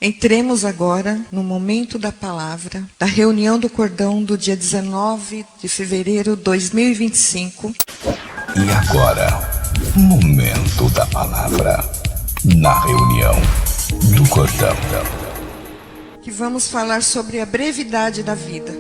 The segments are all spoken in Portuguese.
Entremos agora no momento da palavra, da reunião do cordão do dia 19 de fevereiro de 2025. E agora, momento da palavra, na reunião do cordão. Que vamos falar sobre a brevidade da vida.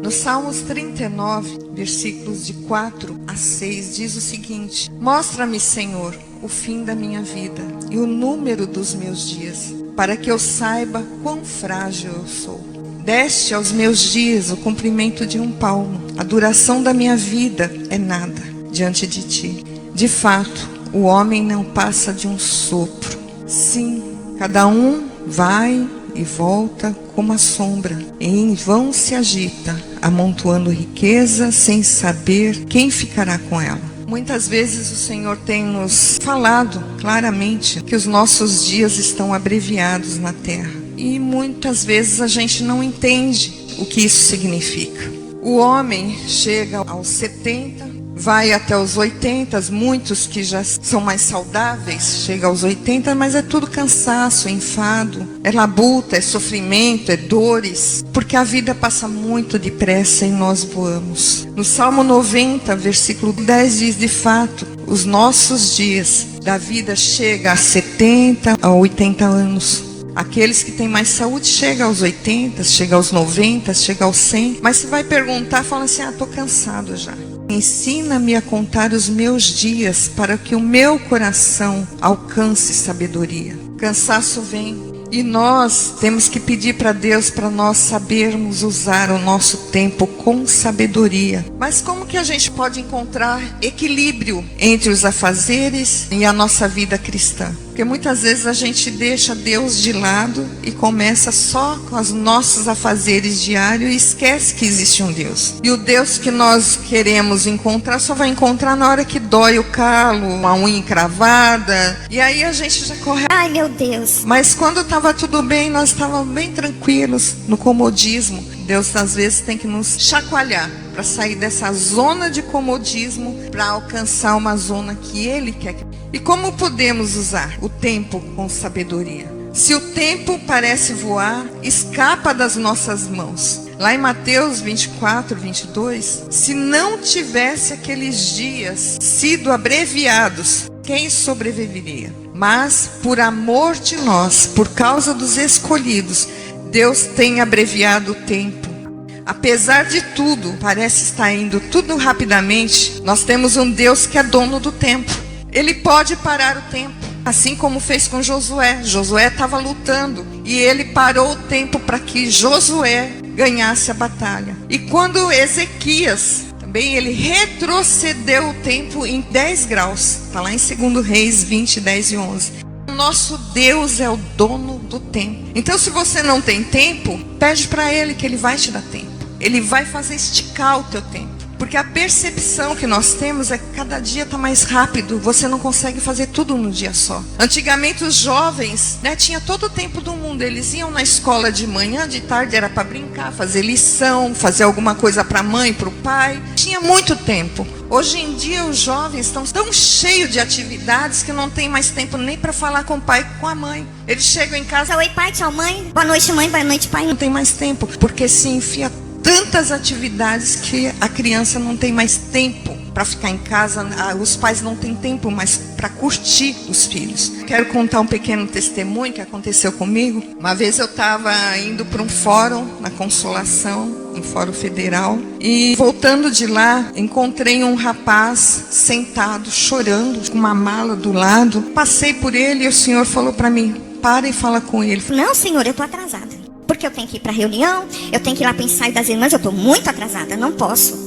No Salmos 39, versículos de 4 a 6, diz o seguinte: Mostra-me, Senhor, o fim da minha vida e o número dos meus dias, para que eu saiba quão frágil eu sou. Deste aos meus dias o comprimento de um palmo. A duração da minha vida é nada diante de ti. De fato, o homem não passa de um sopro. Sim, cada um vai e volta como a sombra, e em vão se agita, amontoando riqueza sem saber quem ficará com ela. Muitas vezes o Senhor tem nos falado claramente que os nossos dias estão abreviados na terra. E muitas vezes a gente não entende o que isso significa. O homem chega aos 70, vai até os 80, muitos que já são mais saudáveis chegam aos 80, mas é tudo cansaço, enfado, é labuta, é sofrimento, é dores, porque a vida passa muito depressa e nós voamos. No Salmo 90, versículo 10 diz: de fato, os nossos dias da vida chegam a 70, a 80 anos. Aqueles que têm mais saúde chegam aos 80, chegam aos 90, chegam aos 100. Mas se vai perguntar, fala assim: estou cansado já. Ensina-me a contar os meus dias para que o meu coração alcance sabedoria. Cansaço vem e nós temos que pedir para Deus para nós sabermos usar o nosso tempo com sabedoria. Mas como que a gente pode encontrar equilíbrio entre os afazeres e a nossa vida cristã? Porque muitas vezes a gente deixa Deus de lado e começa só com os nossos afazeres diários e esquece que existe um Deus. E o Deus que nós queremos encontrar só vai encontrar na hora que dói o calo, uma unha encravada. E aí a gente já corre. Ai, meu Deus. Mas quando estava tudo bem, nós estávamos bem tranquilos no comodismo. Deus às vezes tem que nos chacoalhar para sair dessa zona de comodismo para alcançar uma zona que Ele quer. E como podemos usar o tempo com sabedoria? Se o tempo parece voar, escapa das nossas mãos. Lá em Mateus 24, 22, se não tivesse aqueles dias sido abreviados, quem sobreviveria? Mas por amor de nós, por causa dos escolhidos, Deus tem abreviado o tempo. Apesar de tudo, parece estar indo tudo rapidamente, nós temos um Deus que é dono do tempo. Ele pode parar o tempo, assim como fez com Josué. Josué estava lutando e ele parou o tempo para que Josué ganhasse a batalha. E quando Ezequias, também ele retrocedeu o tempo em 10 graus. Está lá em 2 Reis 20, 10 e 11. Nosso Deus é o dono do tempo. Então se você não tem tempo, pede para Ele que Ele vai te dar tempo. Ele vai fazer esticar o teu tempo. Porque a percepção que nós temos é que cada dia está mais rápido. Você não consegue fazer tudo num dia só. Antigamente os jovens, tinha todo o tempo do mundo. Eles iam na escola de manhã, de tarde era para brincar, fazer lição, fazer alguma coisa para a mãe, para o pai. Tinha muito tempo. Hoje em dia os jovens estão tão cheios de atividades que não tem mais tempo nem para falar com o pai e com a mãe. Eles chegam em casa: oi pai, tchau mãe, boa noite mãe, boa noite pai. Não tem mais tempo, porque se enfia tantas atividades que a criança não tem mais tempo para ficar em casa. Os pais não têm tempo mais para curtir os filhos. Quero contar um pequeno testemunho que aconteceu comigo. Uma vez eu estava indo para um fórum na Consolação, um fórum federal, e voltando de lá encontrei um rapaz sentado chorando com uma mala do lado. Passei por ele e o Senhor falou para mim: para e fala com ele. Não, Senhor, eu estou atrasada. Porque eu tenho que ir para a reunião, eu tenho que ir lá para o ensaio das irmãs, eu estou muito atrasada, não posso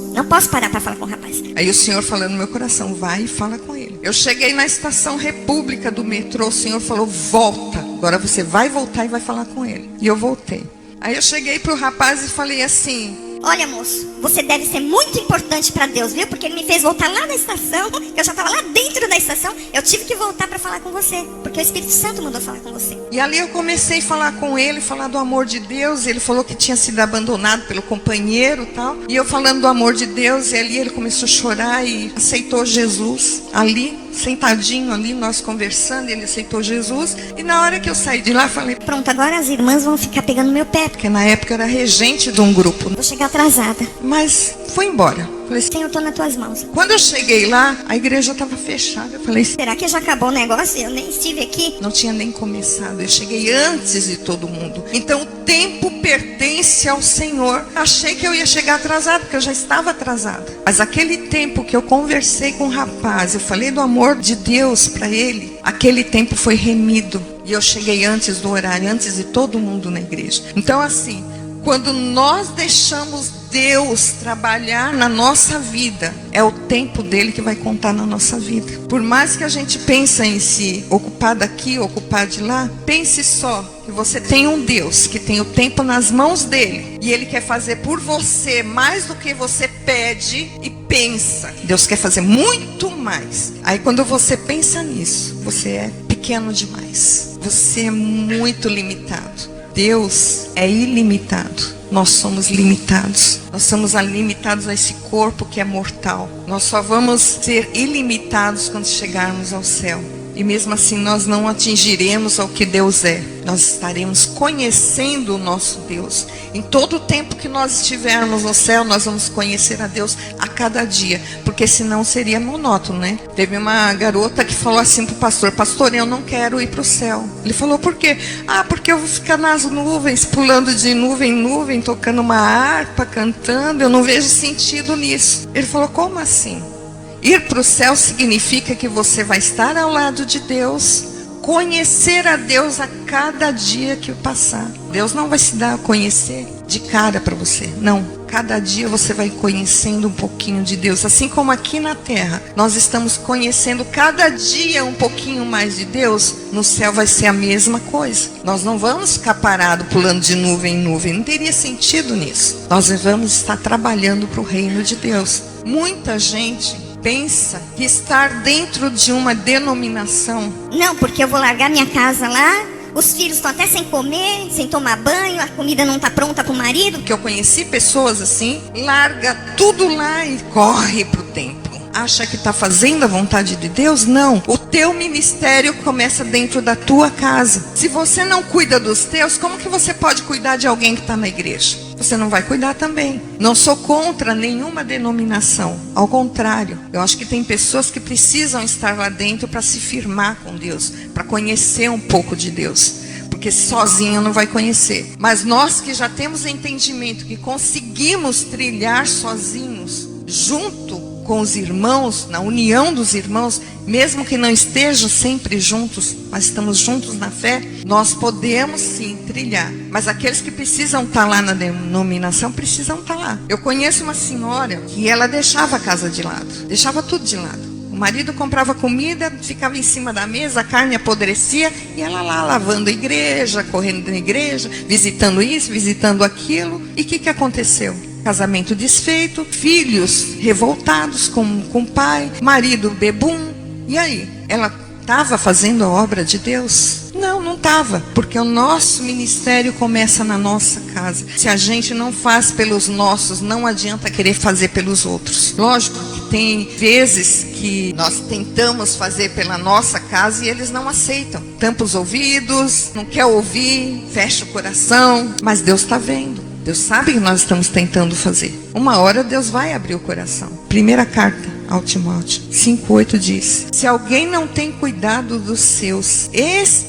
parar para falar com o rapaz. Aí o Senhor falando no meu coração: vai e fala com ele. Eu cheguei na estação República do metrô, o Senhor falou: volta, agora você vai voltar e vai falar com ele. E eu voltei. Aí eu cheguei para o rapaz e falei assim: olha moço, você deve ser muito importante para Deus, viu? Porque Ele me fez voltar lá na estação, que eu já estava lá dentro da estação, eu tive que voltar para falar com você, porque o Espírito Santo mandou falar com você. E ali eu comecei a falar com ele, falar do amor de Deus. Ele falou que tinha sido abandonado pelo companheiro e tal. E eu falando do amor de Deus, e ali ele começou a chorar e aceitou Jesus ali, sentadinho ali, nós conversando, ele aceitou Jesus. E na hora que eu saí de lá, falei, Pronto, agora as irmãs vão ficar pegando meu pé. porque na época eu era regente de um grupo, Vou chegar atrasada. mas foi embora. Falei, Senhor, eu tô nas tuas mãos. quando eu cheguei lá, a igreja estava fechada. Eu falei, Será que já acabou o negócio? Eu nem estive aqui. não tinha nem começado, eu cheguei antes de todo mundo. Então o tempo pertence ao Senhor. Achei que eu ia chegar atrasada, porque eu já estava atrasada. Mas aquele tempo que eu conversei com o rapaz, eu falei do amor de Deus para ele, aquele tempo foi remido. E eu cheguei antes do horário, antes de todo mundo na igreja. Então assim, quando nós deixamos Deus trabalhar na nossa vida, é o tempo dele que vai contar na nossa vida. Por mais que a gente pense em se ocupar daqui, ocupar de lá, pense só que você tem um Deus que tem o tempo nas mãos dele, e ele quer fazer por você mais do que você pede e pensa. Deus quer fazer muito mais. Aí quando você pensa nisso, você é pequeno demais, você é muito limitado. Deus é ilimitado. Nós somos limitados. Nós somos limitados a esse corpo que é mortal. Nós só vamos ser ilimitados quando chegarmos ao céu. E mesmo assim nós não atingiremos ao que Deus é. Nós estaremos conhecendo o nosso Deus. Em todo o tempo que nós estivermos no céu, nós vamos conhecer a Deus a cada dia. Porque senão seria monótono, né? Teve uma garota que falou assim pro pastor, pastor, eu não quero ir para o céu. Ele falou, por quê? Ah, porque eu vou ficar nas nuvens, pulando de nuvem em nuvem, tocando uma harpa, cantando. Eu não vejo sentido nisso. Ele falou, como assim? Ir para o céu significa que você vai estar ao lado de Deus, conhecer a Deus a cada dia que passar. Deus não vai se dar a conhecer de cara para você, não. Cada dia você vai conhecendo um pouquinho de Deus. Assim como aqui na terra, nós estamos conhecendo cada dia um pouquinho mais de Deus, no céu vai ser a mesma coisa. Nós não vamos ficar parados pulando de nuvem em nuvem, não teria sentido nisso. Nós vamos estar trabalhando para o reino de Deus. Muita gente pensa que estar dentro de uma denominação, Não, porque eu vou largar minha casa lá, os filhos estão até sem comer, sem tomar banho, a comida não está pronta para o marido. que eu conheci pessoas assim, larga tudo lá e corre para o templo. Acha que está fazendo a vontade de Deus? Não. O teu ministério começa dentro da tua casa. Se você não cuida dos teus, como que você pode cuidar de alguém que está na igreja? Você não vai cuidar também. Não sou contra nenhuma denominação. Ao contrário, eu acho que tem pessoas que precisam estar lá dentro para se firmar com Deus, para conhecer um pouco de Deus. Porque sozinho não vai conhecer. Mas nós que já temos entendimento, que conseguimos trilhar sozinhos, junto com os irmãos, na união dos irmãos, mesmo que não estejam sempre juntos, mas estamos juntos na fé, nós podemos sim trilhar. Mas aqueles que precisam estar lá na denominação, precisam estar lá. Eu conheço uma senhora que ela deixava a casa de lado, deixava tudo de lado. O marido comprava comida, ficava em cima da mesa, a carne apodrecia, e ela lá lavando a igreja, correndo na igreja, visitando isso, visitando aquilo. E o que aconteceu? Casamento desfeito, filhos revoltados com o pai, marido bebum. E aí? Ela estava fazendo a obra de Deus? Não, não estava. Porque o nosso ministério começa na nossa casa. Se a gente não faz pelos nossos, não adianta querer fazer pelos outros. Lógico que tem vezes que nós tentamos fazer pela nossa casa e eles não aceitam. Tampa os ouvidos, não quer ouvir, fecha o coração. Mas Deus está vendo. Deus sabe que nós estamos tentando fazer. Uma hora Deus vai abrir o coração. Primeira carta ao Timóteo 5:8 diz: se alguém não tem cuidado dos seus,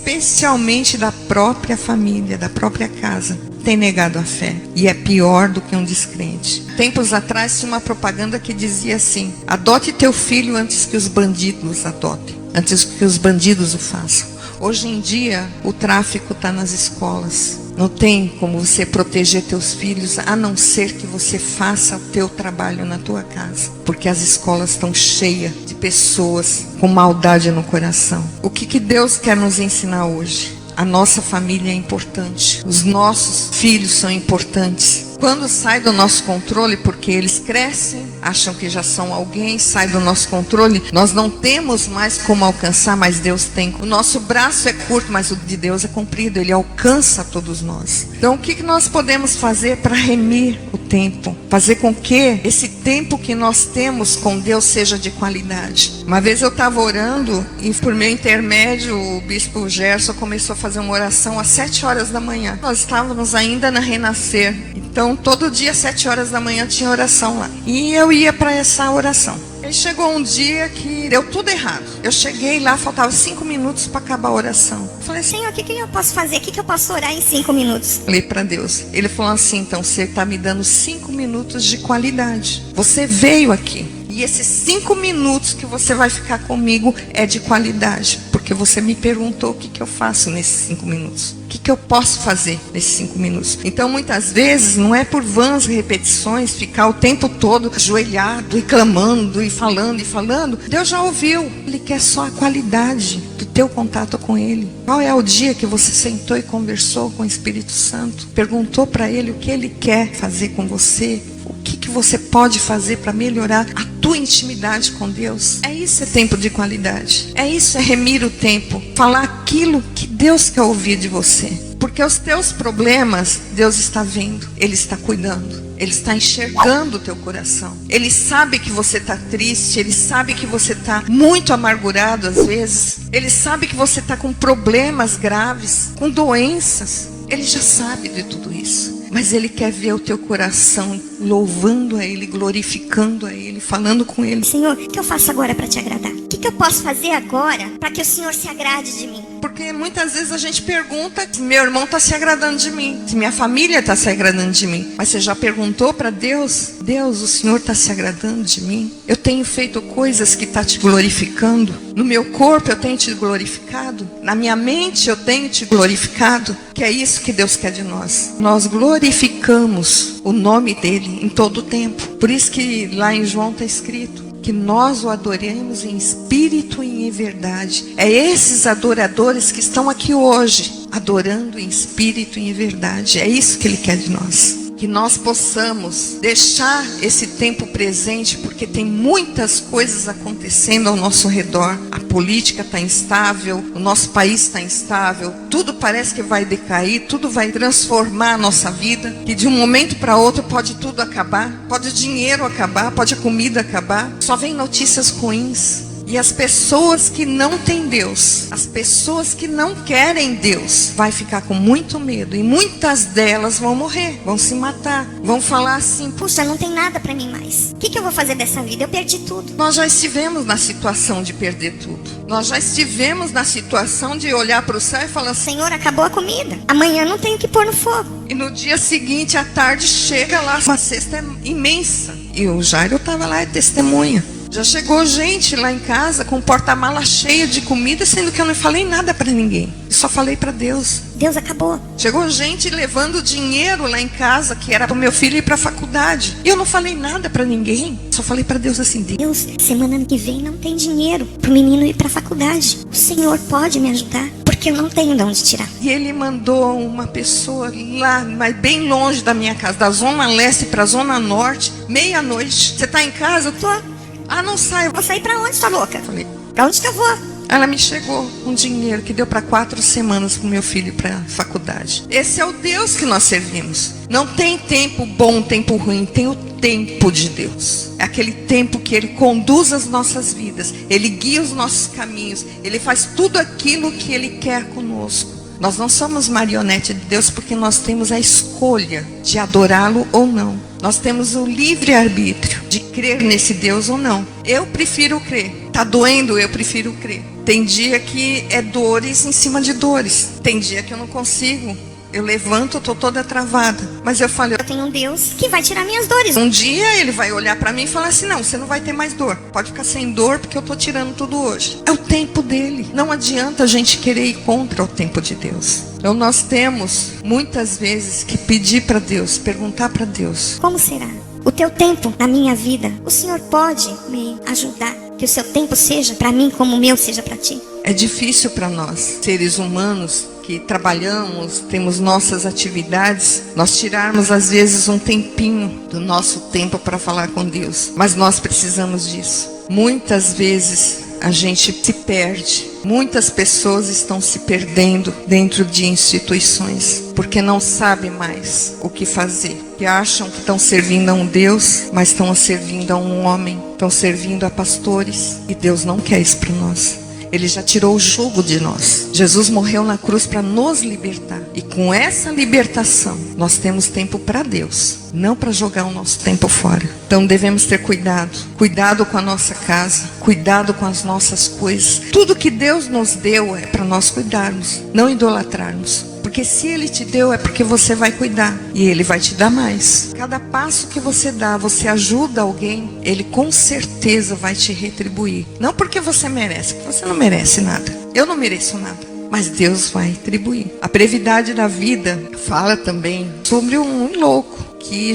especialmente da própria família, da própria casa, tem negado a fé e é pior do que um descrente. Tempos atrás tinha uma propaganda que dizia assim: adote teu filho antes que os bandidos adotem, antes que os bandidos o façam. Hoje em dia o tráfico está nas escolas. Não tem como você proteger teus filhos, a não ser que você faça o teu trabalho na tua casa. Porque as escolas estão cheias de pessoas com maldade no coração. O que Deus quer nos ensinar hoje? A nossa família é importante. Os nossos filhos são importantes. quando sai do nosso controle, porque eles crescem, acham que já são alguém, sai do nosso controle, nós não temos mais como alcançar, mas Deus tem. O nosso braço é curto, mas o de Deus é comprido, Ele alcança todos nós. Então o que nós podemos fazer para remir o tempo? Fazer com que esse tempo que nós temos com Deus seja de qualidade. Uma vez eu estava orando e por meu intermédio o bispo Gerson começou a fazer uma oração às 7 horas da manhã. Nós estávamos ainda na Renascer, então todo dia às 7 horas da manhã tinha oração lá. E eu ia para essa oração. Aí chegou um dia que deu tudo errado. Eu cheguei lá, faltava 5 minutos para acabar a oração. Falei, Senhor, o que eu posso fazer? O que eu posso orar em 5 minutos? Falei para Deus. Ele falou assim, então você está me dando 5 minutos de qualidade. Você veio aqui. E esses 5 minutos que você vai ficar comigo é de qualidade. Porque você me perguntou o que eu faço nesses 5 minutos. O que eu posso fazer nesses 5 minutos? Então, muitas vezes, não é por vãs repetições, ficar o tempo todo ajoelhado e clamando e falando e falando. Deus já ouviu. Ele quer só a qualidade do teu contato com Ele. Qual é o dia que você sentou e conversou com o Espírito Santo? Perguntou para Ele o que Ele quer fazer com você? O que você pode fazer para melhorar a tua intimidade com Deus? É isso, é tempo de qualidade. É isso, é remir o tempo. Falar aquilo que Deus quer ouvir de você. Porque os teus problemas, Deus está vendo. Ele está cuidando. Ele está enxergando o teu coração. Ele sabe que você está triste. Ele sabe que você está muito amargurado às vezes. Ele sabe que você está com problemas graves, com doenças. Ele já sabe de tudo isso. Mas Ele quer ver o teu coração louvando a Ele, glorificando a Ele, falando com Ele. Senhor, o que eu faço agora para te agradar? O que eu posso fazer agora para que o Senhor se agrade de mim? Porque muitas vezes a gente pergunta se meu irmão está se agradando de mim, se minha família está se agradando de mim. Mas você já perguntou para Deus? Deus, o Senhor está se agradando de mim? Eu tenho feito coisas que está te glorificando? No meu corpo eu tenho te glorificado? Na minha mente eu tenho te glorificado? Que é isso que Deus quer de nós. Nós glorificamos o nome dEle em todo o tempo. Por isso que lá em João está escrito que nós o adoremos em espírito e em verdade. É esses adoradores que estão aqui hoje, adorando em espírito e em verdade. É isso que Ele quer de nós. Que nós possamos deixar esse tempo presente, porque tem muitas coisas acontecendo ao nosso redor. A política está instável, o nosso país está instável, tudo parece que vai decair, tudo vai transformar a nossa vida. Que de um momento para outro pode tudo acabar, pode o dinheiro acabar, pode a comida acabar. Só vem notícias ruins. E as pessoas que não têm Deus, as pessoas que não querem Deus, vai ficar com muito medo. E muitas delas vão morrer, vão se matar. Vão falar assim, puxa, não tem nada para mim mais. O que eu vou fazer dessa vida? Eu perdi tudo. Nós já estivemos na situação de perder tudo. Nós já estivemos na situação de olhar para o céu e falar assim, Senhor, acabou a comida. Amanhã não tenho que pôr no fogo. E no dia seguinte, à tarde, chega lá uma cesta imensa. E o Jairo estava lá, é testemunha. Já chegou gente lá em casa com porta-mala cheio de comida, sendo que eu não falei nada para ninguém. Eu só falei para Deus. Deus acabou. Chegou gente levando dinheiro lá em casa, que era para o meu filho ir para a faculdade. E eu não falei nada para ninguém. Só falei para Deus assim, Deus, semana que vem não tem dinheiro para o menino ir para a faculdade. O Senhor pode me ajudar? Porque eu não tenho de onde tirar. E Ele mandou uma pessoa lá, mas bem longe da minha casa, da Zona Leste para a Zona Norte, meia-noite. Você está em casa? Eu tô. Ah, não sai. Vou sair pra onde, tá louca? Falei, pra onde que eu vou? Ela me chegou com dinheiro que deu para 4 semanas pro meu filho ir para a faculdade. Esse é o Deus que nós servimos. Não tem tempo bom, tempo ruim, tem o tempo de Deus. É aquele tempo que Ele conduz as nossas vidas, Ele guia os nossos caminhos, Ele faz tudo aquilo que Ele quer conosco. Nós não somos marionete de Deus porque nós temos a escolha de adorá-lo ou não. Nós temos o livre-arbítrio de crer nesse Deus ou não. Eu prefiro crer. Está doendo, eu prefiro crer. Tem dia que é dores em cima de dores. Tem dia que eu não consigo. Eu levanto, eu estou toda travada. Mas eu falei, eu tenho um Deus que vai tirar minhas dores. Um dia Ele vai olhar para mim e falar assim, não, você não vai ter mais dor. Pode ficar sem dor porque eu estou tirando tudo hoje. É o tempo dEle. Não adianta a gente querer ir contra o tempo de Deus. Então nós temos muitas vezes que pedir para Deus, perguntar para Deus. Como será o teu tempo na minha vida? O Senhor pode me ajudar? Que o seu tempo seja para mim como o meu seja para ti? É difícil para nós, seres humanos, que trabalhamos, temos nossas atividades, nós tirarmos às vezes um tempinho do nosso tempo para falar com Deus. Mas nós precisamos disso. Muitas vezes a gente se perde. Muitas pessoas estão se perdendo dentro de instituições porque não sabem mais o que fazer. Que acham que estão servindo a um Deus, mas estão servindo a um homem, estão servindo a pastores. E Deus não quer isso para nós. Ele já tirou o jugo de nós. Jesus morreu na cruz para nos libertar. E com essa libertação, nós temos tempo para Deus, não para jogar o nosso tempo fora. Então devemos ter cuidado. Cuidado com a nossa casa. Cuidado com as nossas coisas. Tudo que Deus nos deu é para nós cuidarmos, não idolatrarmos. Porque se Ele te deu é porque você vai cuidar. E Ele vai te dar mais. Cada passo que você dá, você ajuda alguém, Ele com certeza vai te retribuir. Não porque você merece, porque você não merece nada. Eu não mereço nada. Mas Deus vai retribuir. A brevidade da vida fala também sobre um louco que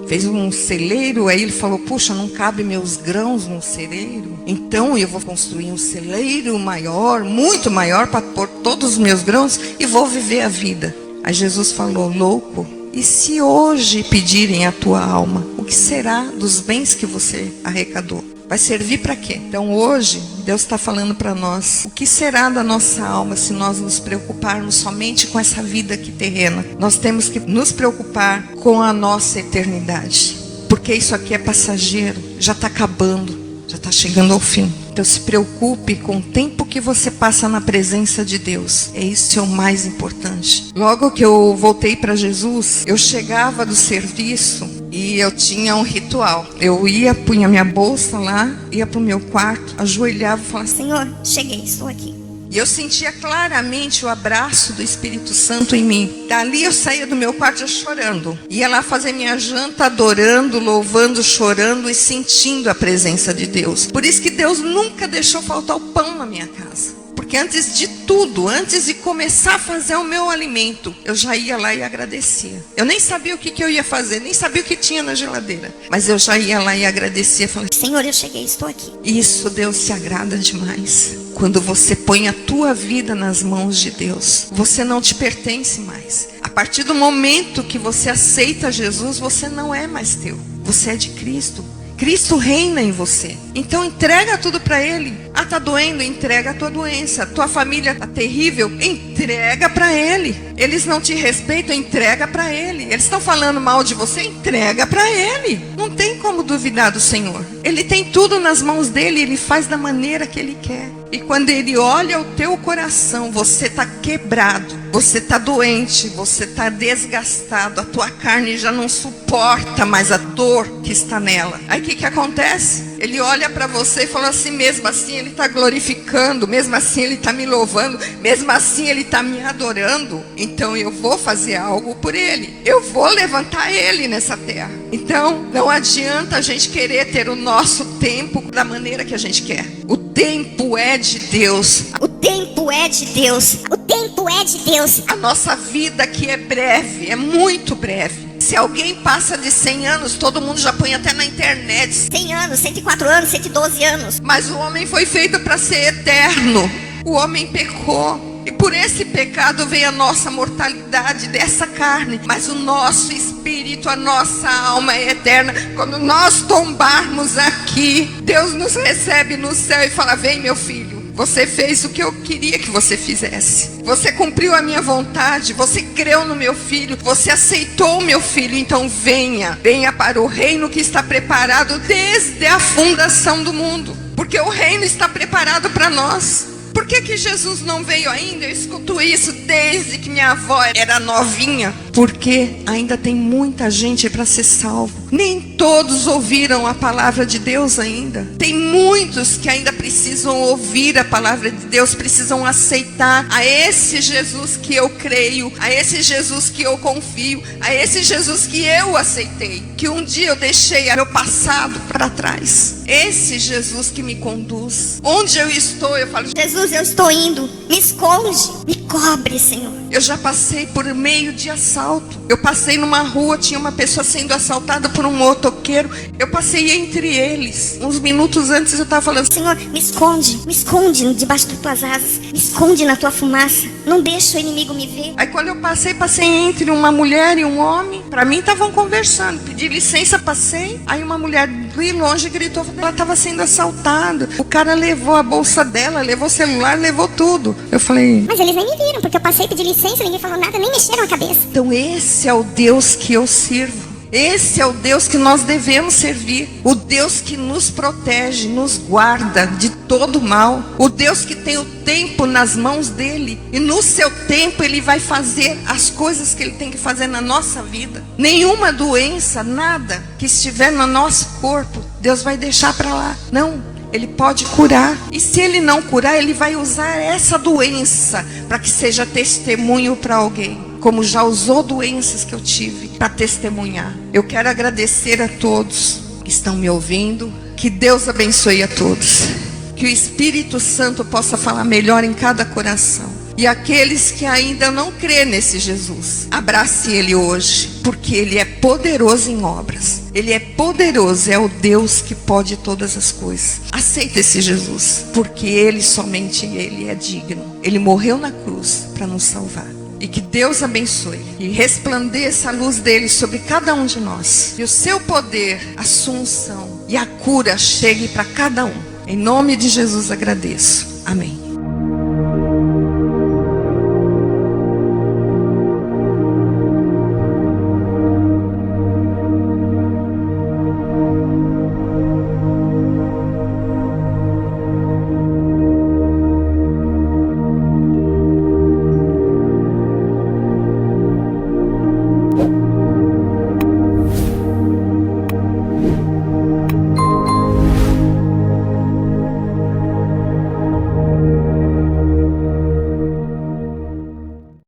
fez um celeiro. Aí ele falou, puxa, não cabe meus grãos num celeiro, então eu vou construir um celeiro maior, muito maior, para pôr todos os meus grãos e vou viver a vida. Aí Jesus falou, louco, e se hoje pedirem a tua alma, o que será dos bens que você arrecadou? Vai servir para quê? Então hoje, Deus está falando para nós, o que será da nossa alma se nós nos preocuparmos somente com essa vida aqui terrena? Nós temos que nos preocupar com a nossa eternidade, porque isso aqui é passageiro, já está acabando, já está chegando ao fim. Então se preocupe com o tempo que você passa na presença de Deus. Isso é o mais importante. Logo que eu voltei para Jesus, eu chegava do serviço e eu tinha um ritual. Eu ia, punha minha bolsa lá, ia para o meu quarto, ajoelhava e falava, Senhor, cheguei, estou aqui. E eu sentia claramente o abraço do Espírito Santo em mim. Dali eu saía do meu quarto já chorando. Ia lá fazer minha janta adorando, louvando, chorando e sentindo a presença de Deus. Por isso que Deus nunca deixou faltar o pão na minha casa. Porque antes de tudo, antes de começar a fazer o meu alimento, eu já ia lá e agradecia. Eu nem sabia o que eu ia fazer, nem sabia o que tinha na geladeira. Mas eu já ia lá e agradecia. Falei, Senhor, eu cheguei, estou aqui. Isso, Deus se agrada demais. Quando você põe a tua vida nas mãos de Deus, você não te pertence mais. A partir do momento que você aceita Jesus, você não é mais teu. Você é de Cristo. Cristo reina em você. Então entrega tudo para Ele. Ah, tá doendo? Entrega a tua doença. Tua família tá terrível? Entrega para Ele. Eles não te respeitam? Entrega para Ele. Eles estão falando mal de você? Entrega para Ele. Não tem como duvidar do Senhor. Ele tem tudo nas mãos dele. Ele faz da maneira que Ele quer. E quando Ele olha o teu coração, você tá quebrado, você tá doente, você tá desgastado, a tua carne já não suporta mais a dor que está nela. Aí o que acontece? Ele olha para você e fala assim, mesmo assim Ele está glorificando, mesmo assim Ele está me louvando, mesmo assim Ele está me adorando, então eu vou fazer algo por Ele, eu vou levantar Ele nessa terra. Então não adianta a gente querer ter o nosso tempo da maneira que a gente quer. O tempo é de Deus. O tempo é de Deus. O tempo é de Deus. A nossa vida aqui é breve, é muito breve. Se alguém passa de 100 anos, todo mundo já põe até na internet. 100 anos, 104 anos, 112 anos. Mas o homem foi feito para ser eterno. O homem pecou. E por esse pecado veio a nossa mortalidade dessa carne. Mas o nosso espírito, a nossa alma é eterna. Quando nós tombarmos aqui, Deus nos recebe no céu e fala, vem meu filho. Você fez o que eu queria que você fizesse. Você cumpriu a minha vontade. Você creu no meu filho. Você aceitou o meu filho. Então venha para o reino que está preparado desde a fundação do mundo. Porque o reino está preparado para nós. Por que Jesus não veio ainda? Eu escuto isso desde que minha avó era novinha. Porque ainda tem muita gente para ser salvo. Nem todos ouviram a palavra de Deus ainda. Tem muitos que ainda precisam ouvir a palavra de Deus, precisam aceitar a esse Jesus que eu creio, a esse Jesus que eu confio, a esse Jesus que eu aceitei, que um dia eu deixei meu passado para trás. Esse Jesus que me conduz. Onde eu estou, eu falo, Jesus, eu estou indo, me esconde, me cobre, Senhor. Eu já passei por meio de assalto assalto. Eu passei numa rua, tinha uma pessoa sendo assaltada por um motoqueiro. Eu passei entre eles. Uns minutos antes eu estava falando: Senhor, me esconde debaixo das tuas asas, me esconde na tua fumaça, não deixa o inimigo me ver. Aí quando eu passei entre uma mulher e um homem. Para mim estavam conversando, pedi licença, passei. Aí uma mulher bem longe gritou, ela estava sendo assaltada. O cara levou a bolsa dela, levou o celular, levou tudo. Eu falei: mas eles nem me viram, porque eu passei, pedi licença, ninguém falou nada, nem mexeram a cabeça. Então esse é o Deus que eu sirvo. Esse é o Deus que nós devemos servir. O Deus que nos protege, nos guarda de todo mal. O Deus que tem o tempo nas mãos dele. E no seu tempo ele vai fazer as coisas que ele tem que fazer na nossa vida. Nenhuma doença, nada que estiver no nosso corpo, Deus vai deixar para lá. Não. Ele pode curar. E se ele não curar, ele vai usar essa doença para que seja testemunho para alguém. Como já usou doenças que eu tive para testemunhar. Eu quero agradecer a todos que estão me ouvindo. Que Deus abençoe a todos. Que o Espírito Santo possa falar melhor em cada coração. E aqueles que ainda não crê nesse Jesus, abrace ele hoje, porque ele é poderoso em obras. Ele é poderoso, é o Deus que pode todas as coisas. Aceita esse Jesus, porque ele, somente ele é digno. Ele morreu na cruz para nos salvar. E que Deus abençoe e resplandeça a luz dele sobre cada um de nós. E o seu poder, a sua unção e a cura chegue para cada um. Em nome de Jesus agradeço. Amém.